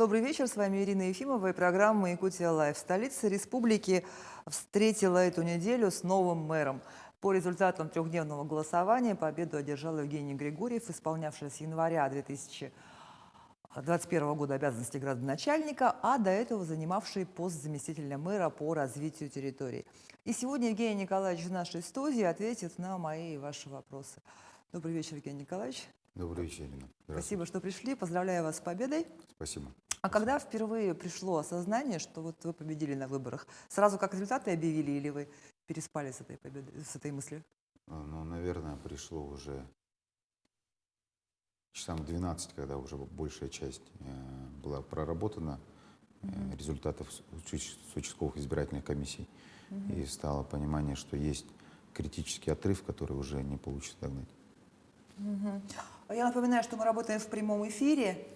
Добрый вечер, с вами Ирина Ефимова и программа «Якутия Лайв». Столица республики встретила эту неделю с новым мэром. По результатам трехдневного голосования победу одержал Евгений Григорьев, исполнявший с января 2021 года обязанности градоначальника, а до этого занимавший пост заместителя мэра по развитию территории. И сегодня Евгений Николаевич в нашей студии ответит на мои и ваши вопросы. Добрый вечер, Евгений Николаевич. Добрый вечер, Ирина. Спасибо, что пришли. Поздравляю вас с победой. Спасибо. А когда впервые пришло осознание, что вот вы победили на выборах? Сразу как результаты объявили или вы переспали с этой победой, с этой мыслью? Ну, наверное, пришло уже часам 12, когда уже большая часть была проработана результатов с участковых избирательных комиссий. И стало понимание, что есть критический отрыв, который уже не получится догнать. Я напоминаю, что мы работаем в прямом эфире.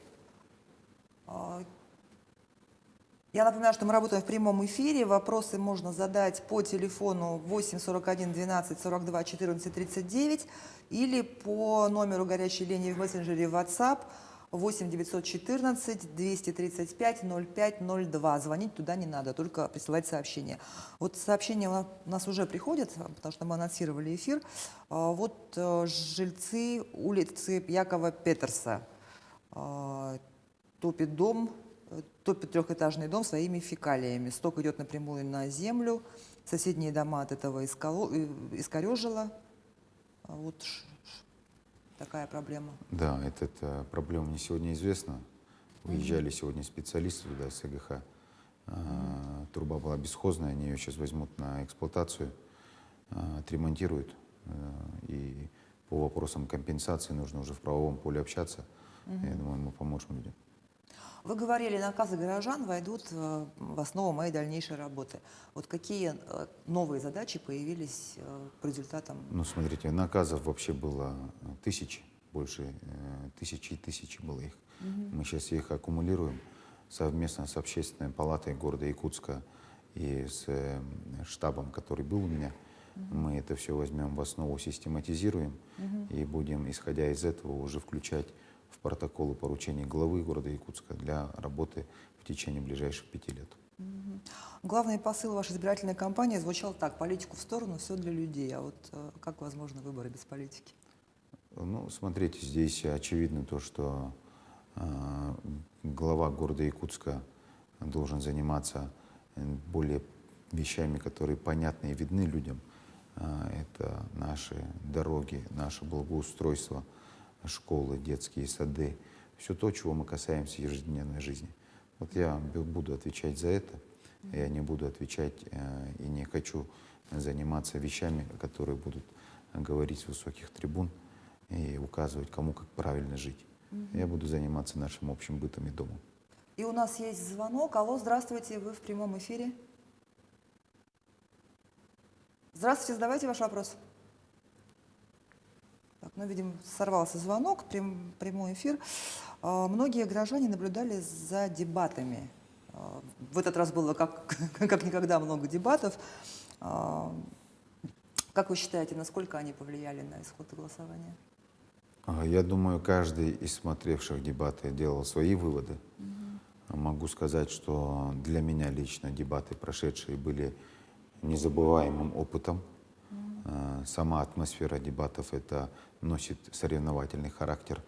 Вопросы можно задать по телефону 8 41 12 42 14 39 или по номеру горячей линии в мессенджере WhatsApp 8 914 235 05 02. Звонить туда не надо, только присылать сообщения. Вот сообщения у нас уже приходят, потому что мы анонсировали эфир. Вот жильцы улицы Якова Петерса. Топит трехэтажный дом своими фекалиями. Сток идет напрямую на землю. Соседние дома от этого искорежило. Вот такая проблема. Да, эта проблема не сегодня известна. Уезжали сегодня специалисты туда с ЭГХ. Труба была бесхозная, они ее сейчас возьмут на эксплуатацию, отремонтируют. И по вопросам компенсации нужно уже в правовом поле общаться. Я думаю, мы поможем людям. Вы говорили, наказы горожан войдут в основу моей дальнейшей работы. Вот какие новые задачи появились по результатам? Ну, смотрите, наказов вообще было тысячи, больше тысячи и тысячи было их. Мы сейчас их аккумулируем совместно с Общественной палатой города Якутска и с штабом, который был у меня. Мы это все возьмем в основу, систематизируем и будем, исходя из этого, уже включать в протоколы поручений главы города Якутска для работы в течение ближайших 5 лет. Главный посыл вашей избирательной кампании звучал так: политику в сторону, все для людей. А вот как возможно выборы без политики? Ну, смотрите, здесь очевидно то, что глава города Якутска должен заниматься более вещами, которые понятны и видны людям. Это наши дороги, наше благоустройство, школы, детские сады, все то, чего мы касаемся ежедневной жизни. Вот я буду отвечать за это, я не буду отвечать и не хочу заниматься вещами, которые будут говорить с высоких трибун и указывать, кому как правильно жить. Я буду заниматься нашим общим бытом и домом. И у нас есть звонок. Алло, здравствуйте, вы в прямом эфире. Здравствуйте, задавайте ваш вопрос. Так, ну, видимо, сорвался звонок, прямой эфир. Многие горожане наблюдали за дебатами. В этот раз было как никогда много дебатов. Как вы считаете, насколько они повлияли на исход голосования? Я думаю, каждый из смотревших дебаты делал свои выводы. Могу сказать, что для меня лично дебаты прошедшие были незабываемым опытом. Сама атмосфера дебатов это носит соревновательный характер,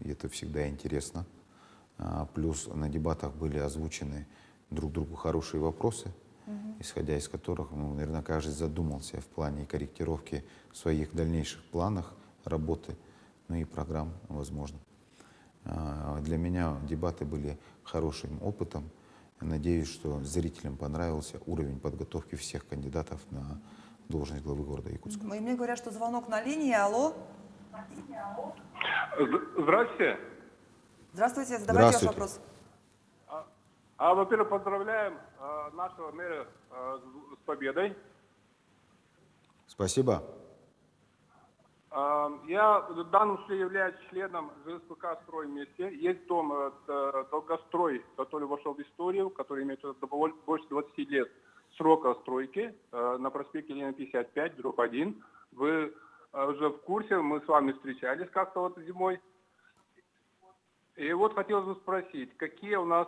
и это всегда интересно. Плюс на дебатах были озвучены друг другу хорошие вопросы, исходя из которых, наверное, каждый задумался в плане корректировки своих дальнейших планах работы, ну и программ, возможно. Для меня дебаты были хорошим опытом. Надеюсь, что зрителям понравился уровень подготовки всех кандидатов на должность главы города Якутска. И мне говорят, что звонок на линии. Алло. Здравствуйте. Здравствуйте, задавайте ваш вопрос. Во-первых, поздравляем нашего мэра с победой. Спасибо. Я в данном случае являюсь членом ЖСПК «Строй вместе». Есть дом «Долгострой», который вошел в историю, который имеет больше 20 лет срока стройки на проспекте Ленина 55, дробь 1. Вы уже в курсе, мы с вами встречались как-то вот зимой. И вот хотелось бы спросить, какие у нас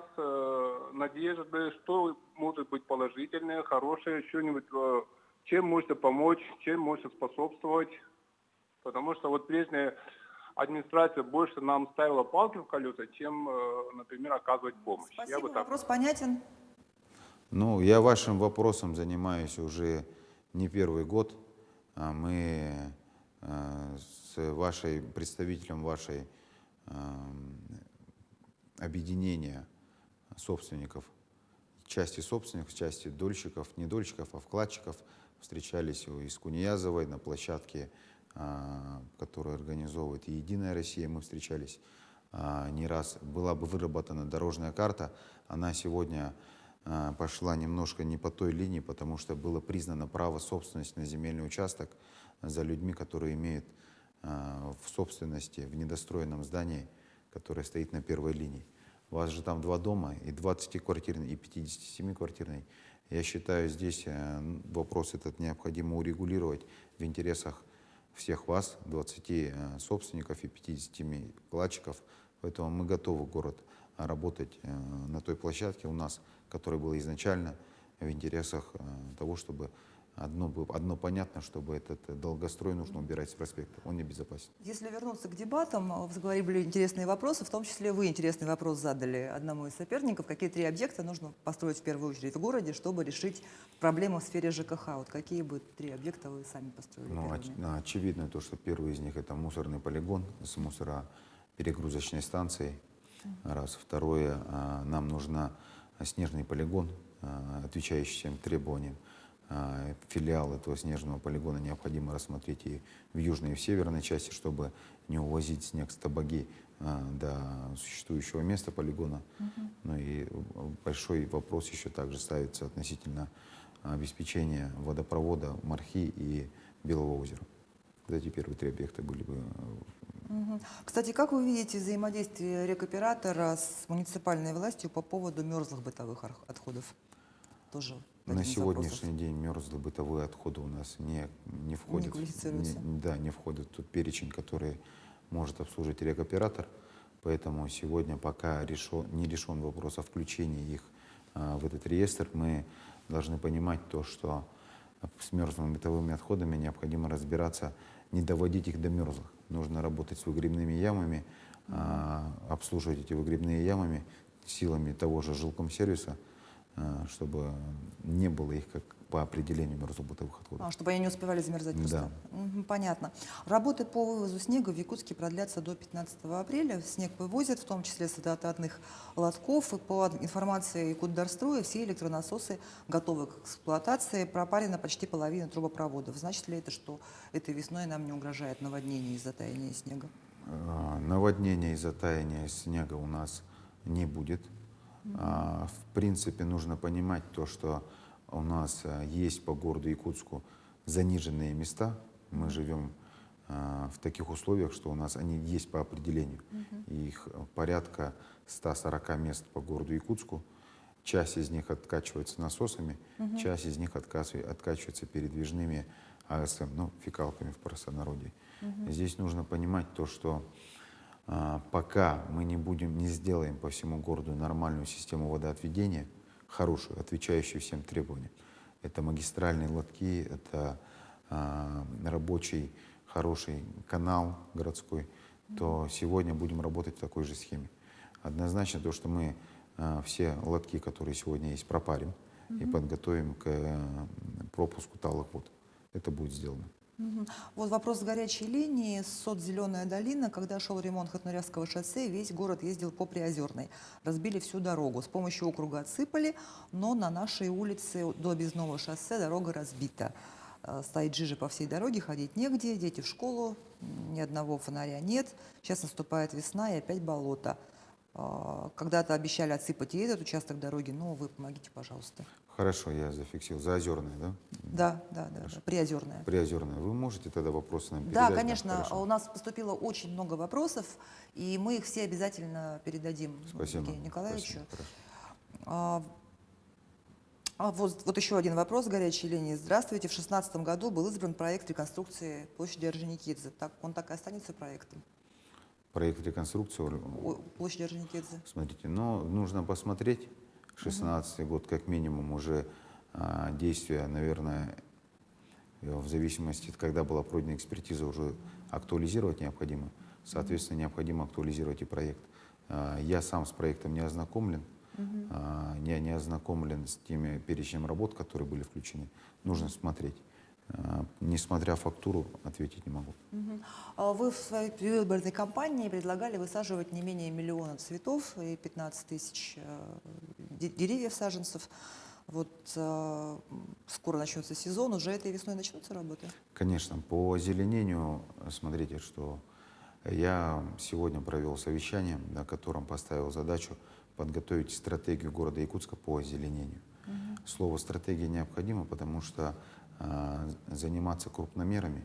надежды, что может быть положительное, хорошее, что-нибудь, чем можете помочь, чем можете способствовать? Потому что вот прежняя администрация больше нам ставила палки в колеса, чем, например, оказывать помощь. Я Спасибо, бы так вопрос сказал. понятен. Ну, я вашим вопросом занимаюсь уже не первый год. Мы с вашей представителем вашей объединения собственников, части собственников, части дольщиков, не дольщиков, а вкладчиков встречались у Искуниязовой на площадке, которую организовывает и «Единая Россия». Мы встречались не раз. Была бы выработана дорожная карта. Она сегодня пошла немножко не по той линии, потому что было признано право собственности на земельный участок за людьми, которые имеют в собственности, в недостроенном здании, которое стоит на первой линии. У вас же там 2 дома, и 20-квартирный, и 57-квартирный. Я считаю, здесь вопрос этот необходимо урегулировать в интересах всех вас, 20 собственников и 50 вкладчиков. Поэтому мы готовы, город, работать на той площадке у нас, которая была изначально в интересах того, чтобы одно понятно, чтобы этот долгострой нужно убирать с проспекта. Он небезопасен. Если вернуться к дебатам, вы заговорили интересные вопросы, в том числе вы интересный вопрос задали одному из соперников. Какие 3 объекта нужно построить в первую очередь в городе, чтобы решить проблемы в сфере ЖКХ? Вот какие бы 3 объекта вы сами построили Ну, первыми? очевидно то, что первый из них это мусорный полигон с мусороперегрузочной станцией. Раз. Второе, нам нужна снежный полигон, отвечающий всем требованиям. Филиал этого снежного полигона необходимо рассмотреть и в южной, и в северной части, чтобы не увозить снег с Табаги до существующего места полигона. Ну и большой вопрос еще также ставится относительно обеспечения водопровода Мархи и Белого озера. Вот эти первые 3 объекта были бы. Кстати, как вы видите взаимодействие рекоператора с муниципальной властью по поводу мерзлых бытовых отходов? Тоже На один из сегодняшний день мерзлые бытовые отходы у нас не входят, Не квалифицируются. не входят в тот перечень, который может обслужить рекоператор. Поэтому сегодня пока не решен вопрос о включении их в этот реестр. Мы должны понимать то, что с мерзлыми бытовыми отходами необходимо разбираться, не доводить их до мерзлых. Нужно работать с выгребными ямами, обслуживать эти выгребные ямами силами того же жилкомсервиса, чтобы не было их как по определению мерзлых бытовых отходов. Чтобы они не успевали замерзать просто. Понятно. Работы по вывозу снега в Якутске продлятся до 15 апреля. Снег вывозят, в том числе с водоотводных лотков. И по информации Якутдорстроя, все электронасосы готовы к эксплуатации. Пропарена почти половина трубопроводов. Значит ли это, что этой весной нам не угрожает наводнение из-за таяния снега? Наводнения из-за таяния снега у нас не будет. В принципе, нужно понимать то, что у нас есть по городу Якутску заниженные места. Мы живем в таких условиях, что у нас они есть по определению. Их порядка 140 мест по городу Якутску. Часть из них откачивается насосами, часть из них откачивается передвижными АСМ, фекалками в простонародье. Здесь нужно понимать то, что пока мы не сделаем по всему городу нормальную систему водоотведения, хорошую, отвечающую всем требованиям, это магистральные лотки, это рабочий, хороший канал городской, то сегодня будем работать в такой же схеме. Однозначно то, что мы все лотки, которые сегодня есть, пропарим и подготовим к пропуску талых вод. Это будет сделано. Вот вопрос с горячей линии. СОД «Зеленая долина». Когда шел ремонт Хотнурявского шоссе, весь город ездил по Приозерной. Разбили всю дорогу. С помощью округа отсыпали, но на нашей улице до Объездного шоссе дорога разбита. Стоит жижа по всей дороге, ходить негде, дети в школу, ни одного фонаря нет. Сейчас наступает весна и опять болото. Когда-то обещали отсыпать и этот участок дороги, но вы помогите, пожалуйста. Хорошо, я зафиксировал. Заозерная, да? Да, Приозерная. Приозерная. Вы можете тогда вопросы нам Да, передать? конечно. Хорошо. У нас поступило очень много вопросов, и мы их все обязательно передадим Евгению Николаевичу. Спасибо, Вот еще один вопрос с горячей линии. Здравствуйте. В 2016 году был избран проект реконструкции площади Орджоникидзе. Он так и останется проектом? Проект реконструкции, Площади Орджоникидзе? смотрите, но нужно посмотреть. 16-й год как минимум уже действия, наверное, в зависимости от когда была пройдена экспертиза, уже актуализировать необходимо. Соответственно, необходимо актуализировать и проект. Я сам с проектом не ознакомлен. Я не ознакомлен с теми перечнем работ, которые были включены. Нужно смотреть. Несмотря фактуру, ответить не могу. Вы в своей предвыборной кампании предлагали высаживать не менее 1 миллиона цветов и 15 тысяч деревьев, саженцев. Вот скоро начнется сезон, уже этой весной начнутся работы? Конечно, по озеленению, смотрите, что я сегодня провел совещание, на котором поставил задачу подготовить стратегию города Якутска по озеленению. Слово «стратегия» необходимо, потому что заниматься крупномерами,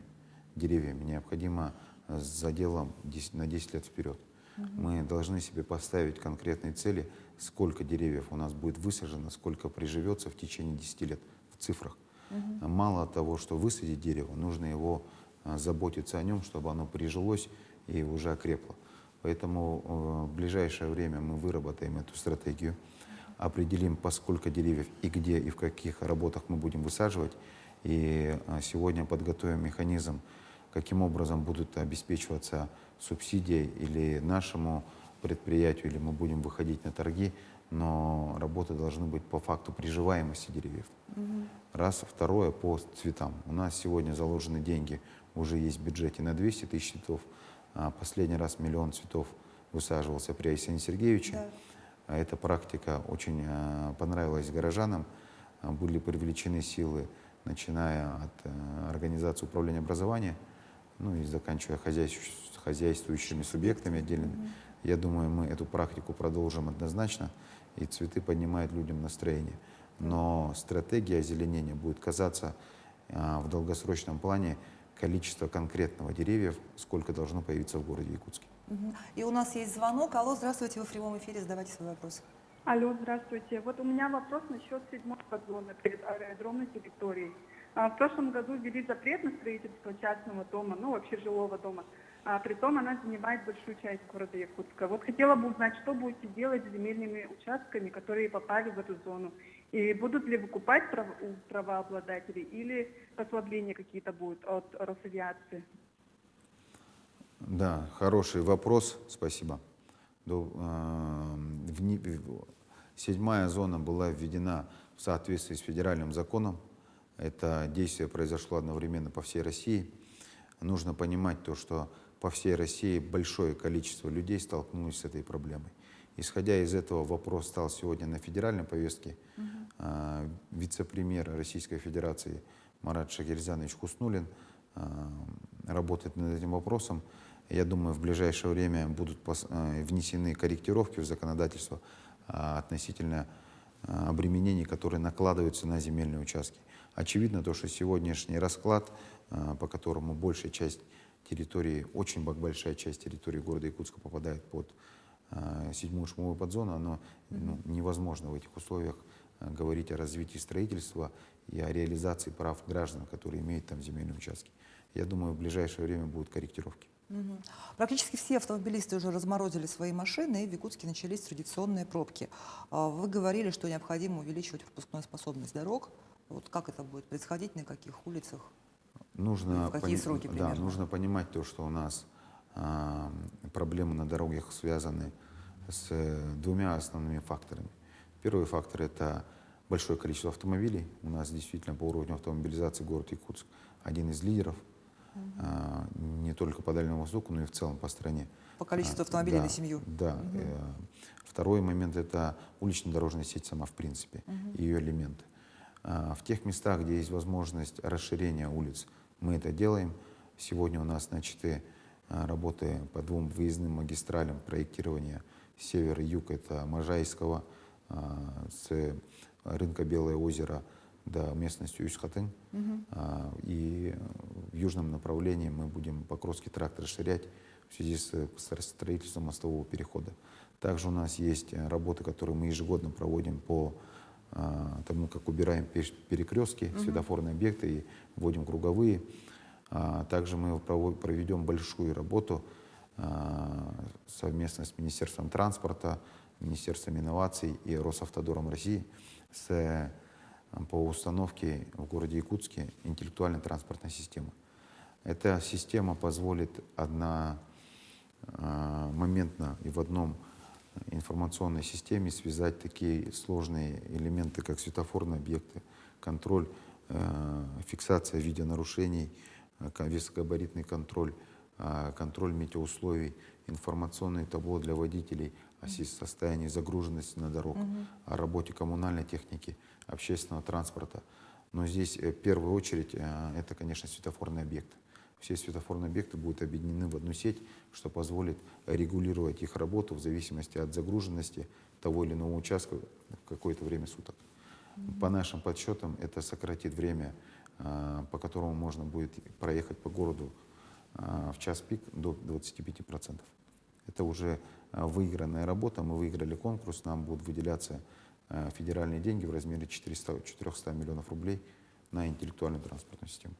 деревьями, необходимо с заделом на 10 лет вперед. Мы должны себе поставить конкретные цели, сколько деревьев у нас будет высажено, сколько приживется в течение 10 лет в цифрах. Мало того, что высадить дерево, нужно его заботиться о нем, чтобы оно прижилось и уже окрепло. Поэтому в ближайшее время мы выработаем эту стратегию, определим, по сколько деревьев и где и в каких работах мы будем высаживать. И сегодня подготовим механизм, каким образом будут обеспечиваться субсидии или нашему предприятию, или мы будем выходить на торги, но работы должны быть по факту приживаемости деревьев. Раз. Второе, по цветам. У нас сегодня заложены деньги, уже есть в бюджете на 200 тысяч цветов. Последний раз 1 миллион цветов высаживался при Арсении Сергеевиче. Эта практика очень понравилась горожанам. Были привлечены силы, начиная от организации управления образования, ну и заканчивая хозяйствующими субъектами отдельными. Я думаю, мы эту практику продолжим однозначно, и цветы поднимают людям настроение. Но стратегия озеленения будет казаться в долгосрочном плане количество конкретного деревьев, сколько должно появиться в городе Якутске. И у нас есть звонок. Алло, здравствуйте, вы в прямом эфире, задавайте свой вопрос. Алло, здравствуйте. Вот у меня вопрос насчет 7-й подзоны перед аэродромной территорией. В прошлом году ввели запрет на строительство частного дома, ну вообще жилого дома. Притом она занимает большую часть города Якутска. Вот хотела бы узнать, что будете делать с земельными участками, которые попали в эту зону. И будут ли выкупать у правообладателей или послабления какие-то будут от Росавиации? Да, хороший вопрос, спасибо. 7-я зона была введена в соответствии с федеральным законом. Это действие произошло одновременно по всей России. Нужно понимать то, что по всей России большое количество людей столкнулись с этой проблемой. Исходя из этого, вопрос стал сегодня на федеральной повестке. Вице-премьер Российской Федерации Марат Шахерзянович Хуснуллин работает над этим вопросом. Я думаю, в ближайшее время будут внесены корректировки в законодательство относительно обременений, которые накладываются на земельные участки. Очевидно то, что сегодняшний расклад, по которому большая часть территории, очень большая часть территории города Якутска попадает под 7-ю шумовую подзону, оно невозможно в этих условиях говорить о развитии строительства и о реализации прав граждан, которые имеют там земельные участки. Я думаю, в ближайшее время будут корректировки. Практически все автомобилисты уже разморозили свои машины, и в Якутске начались традиционные пробки. Вы говорили, что необходимо увеличивать пропускную способность дорог. Вот как это будет происходить, на каких улицах? Нужно в какие сроки примерно? Да, нужно понимать то, что у нас проблемы на дорогах связаны с 2 основными факторами. Первый фактор – это большое количество автомобилей. У нас действительно по уровню автомобилизации город Якутск один из лидеров, не только по Дальнему Востоку, но и в целом по стране. По количеству автомобилей на семью? Да. Второй момент – это улично-дорожная сеть сама в принципе, ее элементы. В тех местах, где есть возможность расширения улиц, мы это делаем. Сегодня у нас начаты работы по 2 выездным магистралям проектирования север и юг. Это Можайского, с рынка Белое озеро до местности Усть-Хатын. И в южном направлении мы будем Покровский тракт расширять в связи с строительством мостового перехода. Также у нас есть работы, которые мы ежегодно проводим по тому, как убираем перекрестки, светофорные объекты и вводим круговые. Также мы проведем большую работу совместно с Министерством транспорта, Министерством инноваций и Росавтодором России по установке в городе Якутске интеллектуальной транспортной системы. Эта система позволит моментно и в одном информационной системе связать такие сложные элементы, как светофорные объекты, контроль, фиксация видеонарушений, высокогабаритный контроль, контроль метеоусловий, информационное табло для водителей о состоянии загруженности на дорогах, о работе коммунальной техники, общественного транспорта. Но здесь в первую очередь это, конечно, светофорные объекты. Все светофорные объекты будут объединены в одну сеть, что позволит регулировать их работу в зависимости от загруженности того или иного участка в какое-то время суток. По нашим подсчетам, это сократит время, по которому можно будет проехать по городу в час пик до 25%. Это уже выигранная работа, мы выиграли конкурс, нам будут выделяться федеральные деньги в размере 400 миллионов рублей на интеллектуальную транспортную систему.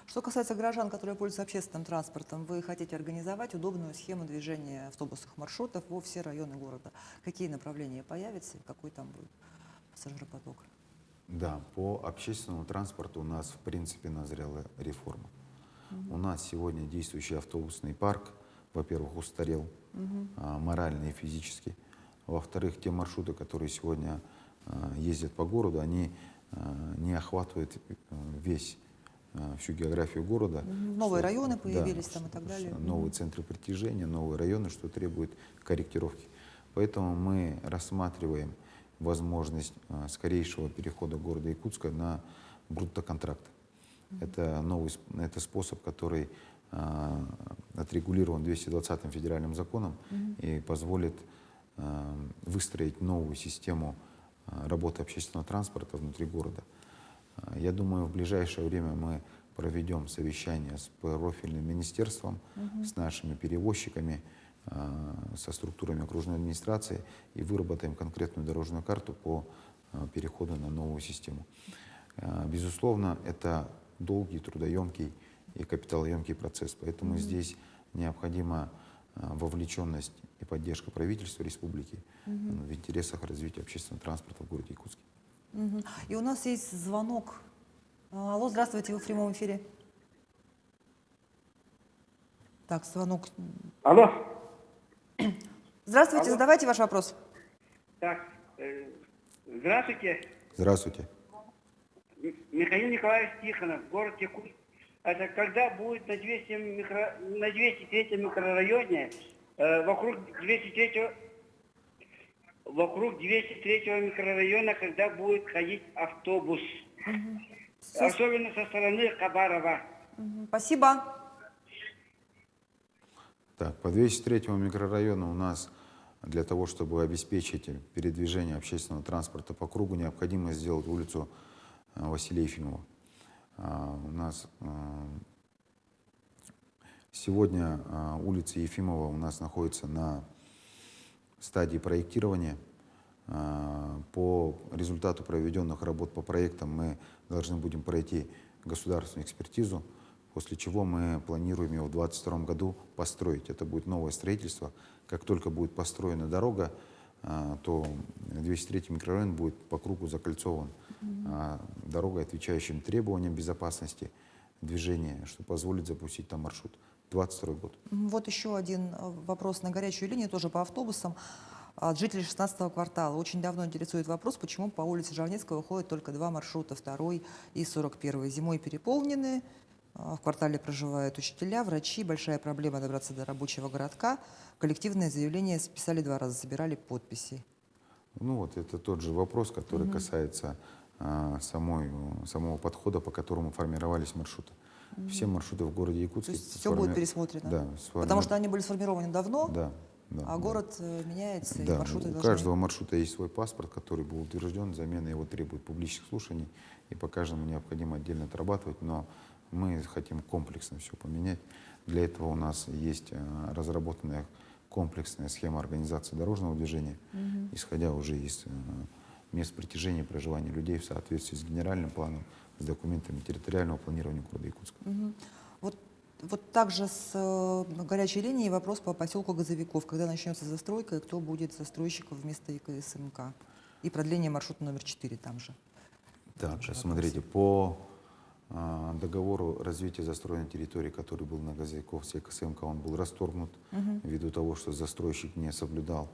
Что касается граждан, которые пользуются общественным транспортом, вы хотите организовать удобную схему движения автобусных маршрутов во все районы города. Какие направления появятся и какой там будет пассажиропоток? Да, по общественному транспорту у нас в принципе назрела реформа. У нас сегодня действующий автобусный парк, во-первых, устарел морально и физически. Во-вторых, те маршруты, которые сегодня ездят по городу, они не охватывают всю географию города. Новые районы появились там и так далее. Новые центры притяжения, новые районы, что требует корректировки. Поэтому мы рассматриваем возможность скорейшего перехода города Якутска на бруттоконтракт. Это способ, который отрегулирован 220-м федеральным законом и позволит выстроить новую систему работы общественного транспорта внутри города. Я думаю, в ближайшее время мы проведем совещание с профильным министерством, с нашими перевозчиками, со структурами окружной администрации и выработаем конкретную дорожную карту по переходу на новую систему. Безусловно, это долгий, трудоемкий и капиталоемкий процесс, поэтому здесь необходима вовлеченность и поддержка правительства республики в интересах развития общественного транспорта в городе Якутске. И у нас есть звонок. Алло, здравствуйте, вы в прямом эфире. Так, звонок. Алло. Здравствуйте, Алло. задавайте ваш вопрос. Так, здравствуйте. Здравствуйте. Михаил Николаевич Тихонов, город Якутск. Это когда будет на 203 микрорайоне, вокруг 203 микрорайона, когда будет ходить автобус. Особенно со стороны Хабарова. Спасибо. Так, по 203 микрорайону у нас для того, чтобы обеспечить передвижение общественного транспорта по кругу, необходимо сделать улицу Василия Ефимова. У нас сегодня улица Ефимова у нас находится на стадии проектирования. По результату проведенных работ по проектам мы должны будем пройти государственную экспертизу, после чего мы планируем его в 2022 году построить. Это будет новое строительство. Как только будет построена дорога, то 203 микрорайон будет по кругу закольцован дорогой, отвечающим требованиям безопасности движения, что позволит запустить там маршрут. 2022 год. Вот еще один вопрос на горячую линию, тоже по автобусам. От жителей 16-го квартала очень давно интересует вопрос, почему по улице Жавнецкого ходят только два маршрута, 2-й и 41-й. Зимой переполнены, в квартале проживают учителя, врачи, большая проблема добраться до рабочего городка. Коллективное заявление списали 2 раза, собирали подписи. Ну вот это тот же вопрос, который касается самого подхода, по которому формировались маршруты. Все маршруты в городе Якутске. То есть все будет пересмотрено? Да. Потому что они были сформированы давно, да, а город меняется, и Да, маршруты у должны... каждого маршрута есть свой паспорт, который был утвержден, замена его требует публичных слушаний, и по каждому необходимо отдельно отрабатывать, но мы хотим комплексно все поменять. Для этого у нас есть разработанная комплексная схема организации дорожного движения, исходя уже из мест притяжения проживания людей в соответствии с генеральным планом, с документами территориального планирования города Якутска. Вот Вот также с горячей линией вопрос по поселку Газовиков. Когда начнется застройка и кто будет застройщиком вместо ИКСМК? И продление маршрута номер 4 там же. Так, Тоже смотрите, по договору развития застроенной территории, который был на Газовиков с ЕКСМК, он был расторгнут ввиду того, что застройщик не соблюдал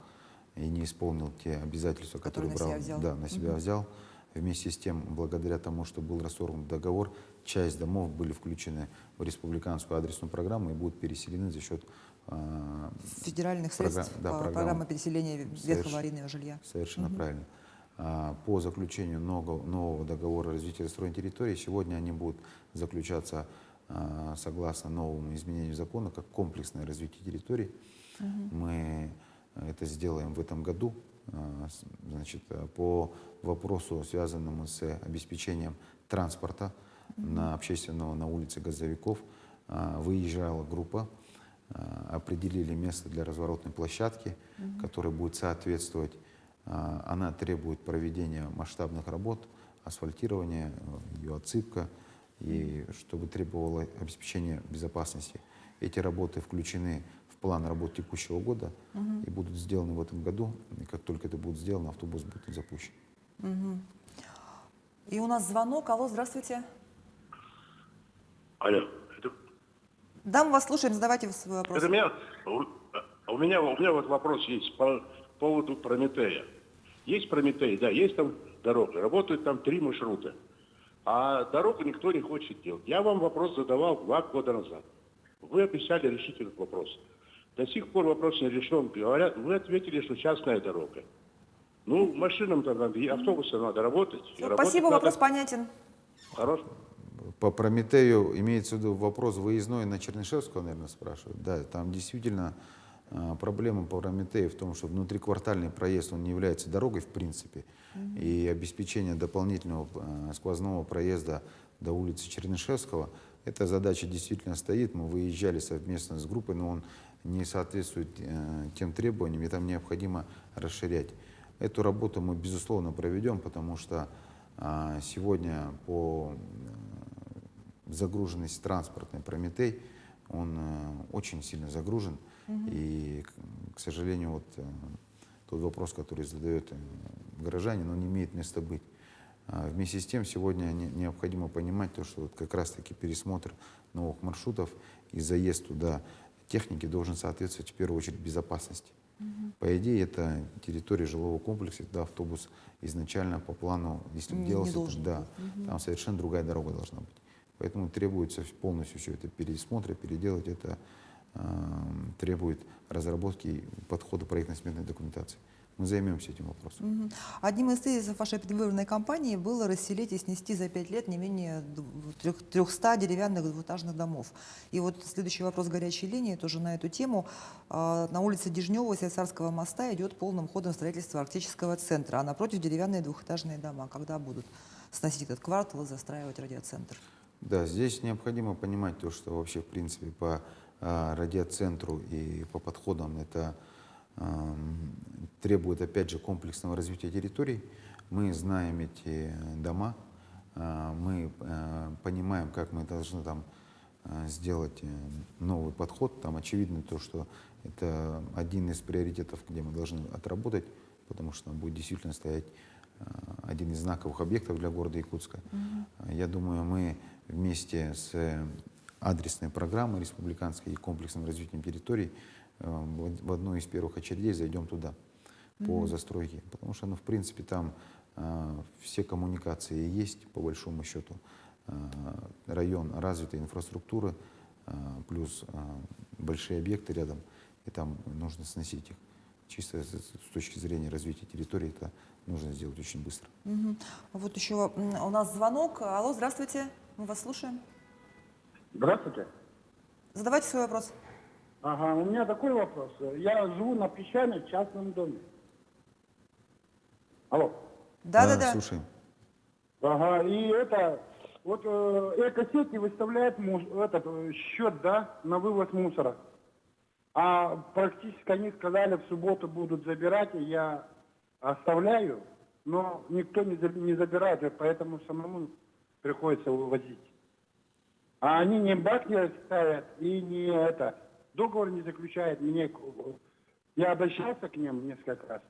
и не исполнил те обязательства, которые Которые на себя взял. Да, на себя взял. Вместе с тем, благодаря тому, что был расторгнут договор, часть домов были включены в республиканскую адресную программу и будут переселены за счет Федеральных средств программы переселения ветхого аварийного жилья. Совершенно правильно. По заключению нового договора развития застроенной территории, сегодня они будут заключаться согласно новому изменению закона, как комплексное развитие территорий. Мы это сделаем в этом году. Значит, по вопросу, связанному с обеспечением транспорта общественного на улице Газовиков, выезжала группа, определили место для разворотной площадки, которая будет соответствовать. Она требует проведения масштабных работ, асфальтирования, ее отсыпка, и чтобы требовало обеспечения безопасности. Эти работы включены в план работ текущего года и будут сделаны в этом году. И как только это будет сделано, автобус будет запущен. И у нас звонок. Алло, здравствуйте. Алло. Да, мы вас слушаем, задавайте свой вопрос. У меня вот вопрос есть по поводу Прометея. Есть Прометей, да, есть там дорога, работают там 3 маршрута, а дорогу никто не хочет делать. Я вам вопрос задавал 2 года назад. Вы обещали решить этот вопрос. До сих пор вопрос не решен. Говорят, вы ответили, что частная дорога. Ну, машинам-то надо, и автобусам надо работать. Все, спасибо, вопрос понятен. Хорош. По Прометею имеется в виду вопрос выездной на Чернышевского, наверное, спрашивают. Да, там действительно проблема по Прометею в том, что внутриквартальный проезд, он не является дорогой в принципе. И обеспечение дополнительного сквозного проезда до улицы Чернышевского, эта задача действительно стоит. Мы выезжали совместно с группой, но он не соответствует тем требованиям, и там необходимо расширять. Эту работу мы, безусловно, проведем, потому что сегодня по загруженности транспортной Прометей, он очень сильно загружен. И, к сожалению, вот тот вопрос, который задает горожанин, он не имеет места быть. Вместе с тем, сегодня необходимо понимать то, что вот как раз-таки пересмотр новых маршрутов и заезд туда техники должен соответствовать в первую очередь безопасности. По идее, это территория жилого комплекса, когда автобус изначально по плану, если делался, там совершенно другая дорога должна быть. Поэтому требуется полностью все это пересмотра, переделать. Это требует разработки подхода проектно-сметной документации. Мы займемся этим вопросом. Одним из тезисов вашей предвыборной кампании было расселить и снести за 5 лет не менее 300 деревянных двухэтажных домов. И вот следующий вопрос горячей линии тоже на эту тему. На улице Дежнева, возле Царского моста, идет полным ходом строительство арктического центра, а напротив деревянные двухэтажные дома. Когда будут сносить этот квартал и застраивать радиоцентр? Да, здесь необходимо понимать то, что вообще, в принципе, по радиоцентру и по подходам это требует, опять же, комплексного развития территорий. Мы знаем эти дома, мы понимаем, как мы должны там сделать новый подход. Там очевидно то, что это один из приоритетов, где мы должны отработать, потому что там будет действительно стоять один из знаковых объектов для города Якутска. Я думаю, мы вместе с адресной программой республиканской и комплексным развитием территорий в одну из первых очередей зайдем туда по застройке, потому что, в принципе, там все коммуникации есть, по большому счету, район развитой инфраструктуры, плюс большие объекты рядом, и там нужно сносить их. Чисто с точки зрения развития территории это нужно сделать очень быстро. Вот еще у нас звонок. Алло, здравствуйте, мы вас слушаем. Здравствуйте. Задавайте свой вопрос. Ага, у меня такой вопрос. Я живу на Песчаной в частном доме. Алло. Да. Слушаем. Ага, и это, вот экосети выставляют счет, да, на вывоз мусора. А практически они сказали, в субботу будут забирать, и я оставляю, но никто не забирает, и поэтому самому приходится вывозить. А они не баки ставят и не это. Договор не заключают. Я обращался к ним несколько раз.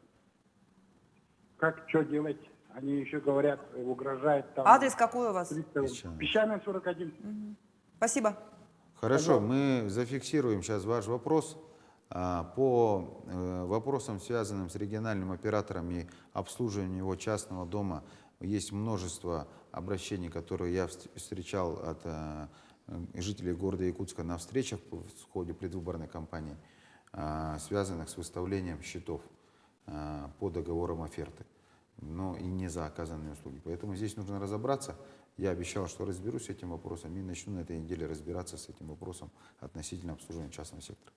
Как, что делать? Они еще говорят, угрожают там. Адрес какой у вас? Песчаная 41. Спасибо. Хорошо, мы зафиксируем сейчас ваш вопрос. По вопросам, связанным с региональным оператором и обслуживанием его частного дома, есть множество обращений, которые я встречал от жителей города Якутска на встречах в ходе предвыборной кампании, связанных с выставлением счетов по договорам оферты, но и не за оказанные услуги. Поэтому здесь нужно разобраться. Я обещал, что разберусь с этим вопросом и начну на этой неделе разбираться с этим вопросом относительно обслуживания частного сектора.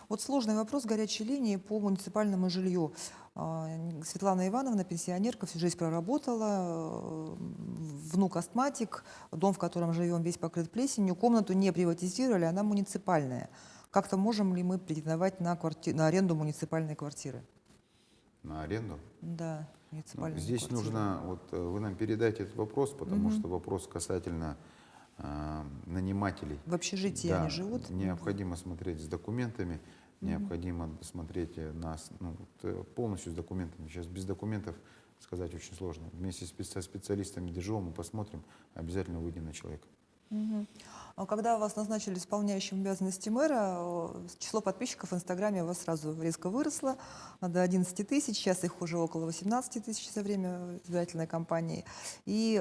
Вот сложный вопрос горячей линии по муниципальному жилью. Светлана Ивановна, пенсионерка, всю жизнь проработала, внук астматик, дом, в котором живем, весь покрыт плесенью, комнату не приватизировали, она муниципальная. Как-то можем ли мы претендовать на аренду муниципальной квартиры? На аренду? Да, муниципальная Здесь квартира. нужно, вот вы нам передайте этот вопрос, потому что вопрос касательно нанимателей. В общежитии Да, они живут? необходимо смотреть с документами, необходимо смотреть полностью с документами. Сейчас без документов сказать очень сложно. Вместе со специалистами ДЖО мы посмотрим, обязательно выйдем на человека. А когда вас назначили исполняющим обязанности мэра, число подписчиков в Инстаграме у вас сразу резко выросло до 11 тысяч, сейчас их уже около 18 тысяч за время избирательной кампании. И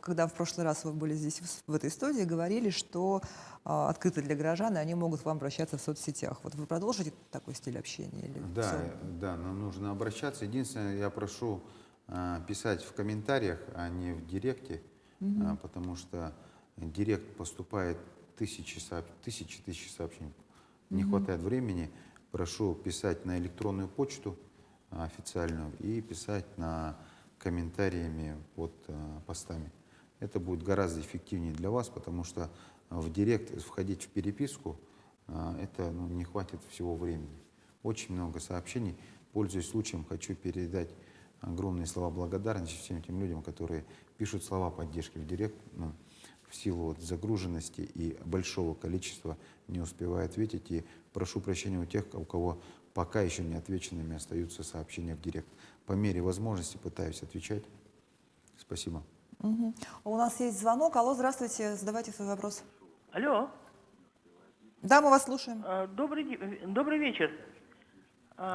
когда в прошлый раз вы были здесь, в этой студии, говорили, что открыто для горожан, и они могут к вам обращаться в соцсетях. Вот вы продолжите такой стиль общения? Или Да, всё? да, нам нужно обращаться. Единственное, я прошу писать в комментариях, а не в директе, потому что директ поступает тысячи сообщений. Не хватает времени. Прошу писать на электронную почту официальную и писать на комментариями под постами. Это будет гораздо эффективнее для вас, потому что в директ входить в переписку, это не хватит всего времени. Очень много сообщений. Пользуясь случаем, хочу передать огромные слова благодарности всем тем людям, которые пишут слова поддержки в директ. В силу загруженности и большого количества не успеваю ответить. И прошу прощения у тех, у кого пока еще не отвеченными остаются сообщения в директ. По мере возможности пытаюсь отвечать. Спасибо. У нас есть звонок. Алло, здравствуйте, задавайте свой вопрос. Алло, Да, мы вас слушаем. добрый вечер.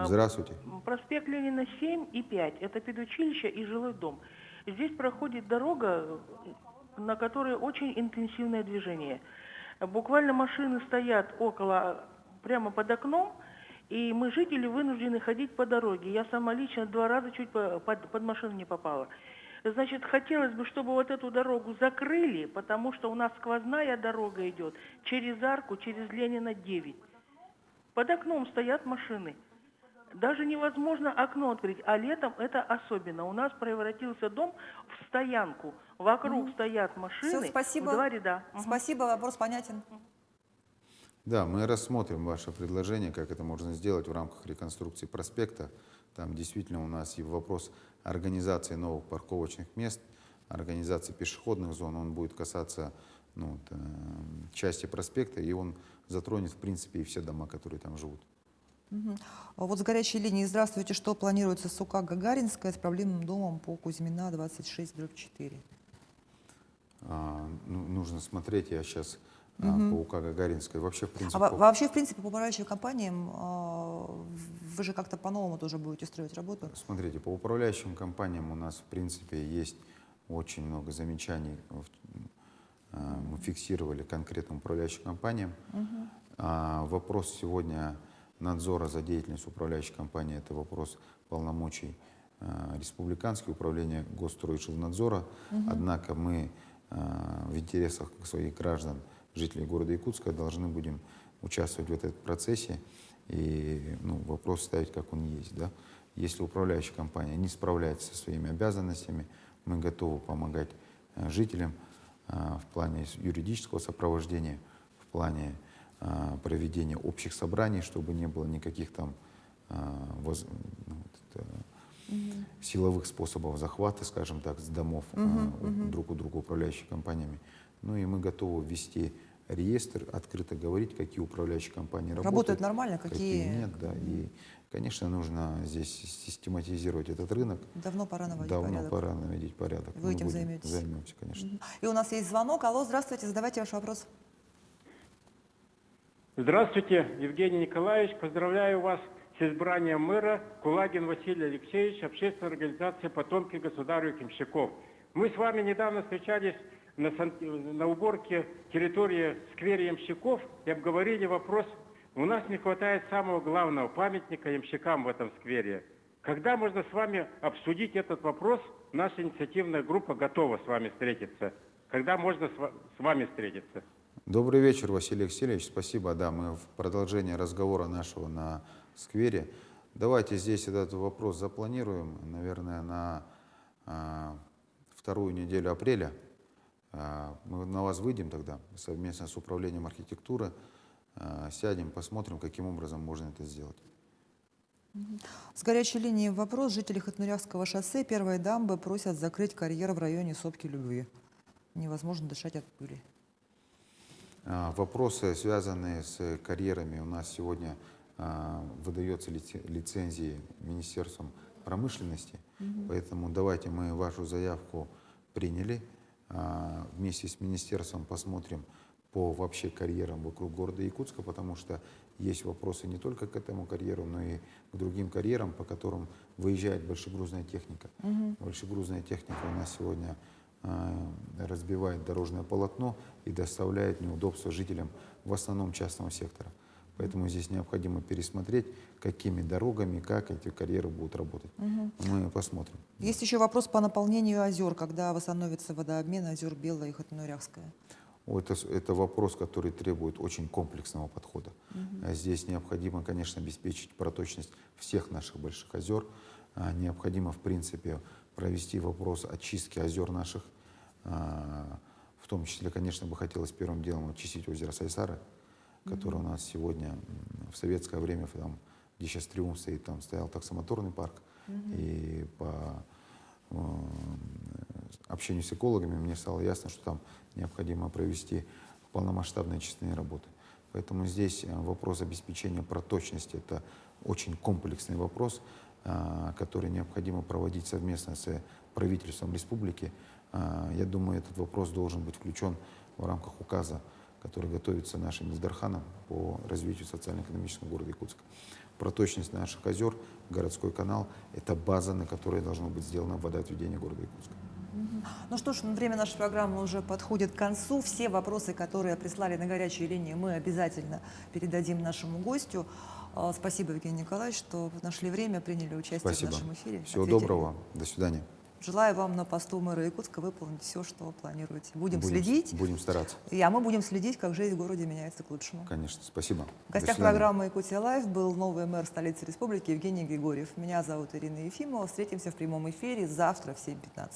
Здравствуйте. Проспект Ленина 7 и 5. Это педучилище и жилой дом. Здесь проходит дорога, на которой очень интенсивное движение. Буквально машины стоят прямо под окном, и мы, жители, вынуждены ходить по дороге. Я сама лично 2 раза чуть под машину не попала. Значит, хотелось бы, чтобы вот эту дорогу закрыли, потому что у нас сквозная дорога идет через арку, через Ленина 9. Под окном стоят машины. Даже невозможно окно открыть, а летом это особенно. У нас превратился дом в стоянку. Вокруг стоят машины. Все, спасибо. В 2 ряда. Спасибо, вопрос понятен. Да, мы рассмотрим ваше предложение, как это можно сделать в рамках реконструкции проспекта. Там действительно у нас и вопрос организации новых парковочных мест, организации пешеходных зон, он будет касаться части проспекта, и он затронет, в принципе, и все дома, которые там живут. Вот с горячей линией здравствуйте. Что планируется с УК Гагаринская с проблемным домом по Кузьмина 26/4? Нужно смотреть, я сейчас по УК Гагаринской. Вообще, в принципе, Вообще, в принципе, по управляющим компаниям вы же как-то по-новому тоже будете строить работу? Смотрите, по управляющим компаниям у нас, в принципе, есть очень много замечаний. Мы фиксировали конкретным управляющим компаниям. Вопрос сегодня надзора за деятельностью управляющей компании – это вопрос полномочий республиканского управления Госстройжилнадзора. Однако мы в интересах своих граждан, жителей города Якутска, должны будем участвовать в этом процессе и вопрос ставить, как он есть. Да? Если управляющая компания не справляется со своими обязанностями, мы готовы помогать жителям в плане юридического сопровождения, в плане проведения общих собраний, чтобы не было никаких там силовых способов захвата, скажем так, с домов друг у друга управляющими компаниями. Ну и мы готовы ввести реестр, открыто говорить, какие управляющие компании Работают нормально, какие какие нет. Да. И, конечно, нужно здесь систематизировать этот рынок. давно пора наводить Давно порядок. пора наводить порядок. Вы Мы этим будем- займетесь? Займемся, конечно. И у нас есть звонок. Алло, здравствуйте, задавайте ваш вопрос. Здравствуйте, Евгений Николаевич. Поздравляю вас с избранием мэра. Кулагин Василий Алексеевич, общественная организация «Потомки государю Ямщиков». Мы с вами недавно встречались на уборке территории в сквере Ямщиков и обговорили вопрос. У нас не хватает самого главного памятника ямщикам в этом сквере. Когда можно с вами обсудить этот вопрос? Наша инициативная группа готова с вами встретиться. Когда можно с вами встретиться? Добрый вечер, Василий Алексеевич. Спасибо. Да, мы в продолжение разговора нашего на сквере. Давайте здесь этот вопрос запланируем, наверное, на вторую неделю апреля. Мы на вас выйдем тогда совместно с управлением архитектуры, сядем, посмотрим, каким образом можно это сделать. С горячей линии вопрос. Жители Хотнурявского шоссе первой дамбы просят закрыть карьер в районе сопки Любви. Невозможно дышать от пыли. Вопросы, связанные с карьерами, у нас сегодня выдается лицензии Министерством промышленности, поэтому давайте мы вашу заявку приняли. Вместе с министерством посмотрим по вообще карьерам вокруг города Якутска, потому что есть вопросы не только к этому карьеру, но и к другим карьерам, по которым выезжает большегрузная техника. Большегрузная техника у нас сегодня разбивает дорожное полотно и доставляет неудобства жителям в основном частного сектора. Поэтому здесь необходимо пересмотреть, какими дорогами, как эти карьеры будут работать. Мы посмотрим. Есть еще вопрос по наполнению озер, когда восстановится водообмен озер Белая и Хотнурявская. Это вопрос, который требует очень комплексного подхода. Здесь необходимо, конечно, обеспечить проточность всех наших больших озер. Необходимо, в принципе, провести вопрос очистки озер наших. В том числе, конечно, бы хотелось первым делом очистить озеро Сайсары, которое у нас сегодня в советское время, там, где сейчас Триумф стоит, там стоял таксомоторный парк. И по общению с экологами мне стало ясно, что там необходимо провести полномасштабные очистные работы. Поэтому здесь вопрос обеспечения проточности – это очень комплексный вопрос, который необходимо проводить совместно с правительством республики. Я думаю, этот вопрос должен быть включен в рамках указа, который готовится нашим Илдарханом по развитию социально-экономического города Якутска. Проточность наших озер, городской канал – это база, на которой должно быть сделано водоотведение города Якутска. Ну что ж, время нашей программы уже подходит к концу. Все вопросы, которые прислали на горячей линии, мы обязательно передадим нашему гостю. Спасибо, Евгений Николаевич, что нашли время, приняли участие Спасибо. в нашем эфире. Всего Ответили. доброго. До свидания. Желаю вам на посту мэра Якутска выполнить все, что планируете. Будем следить. Будем стараться. А мы будем следить, как жизнь в городе меняется к лучшему. Конечно. Спасибо. В гостях программы «Якутия Лайв» был новый мэр столицы республики Евгений Григорьев. Меня зовут Ирина Ефимова. Встретимся в прямом эфире завтра в 7:15.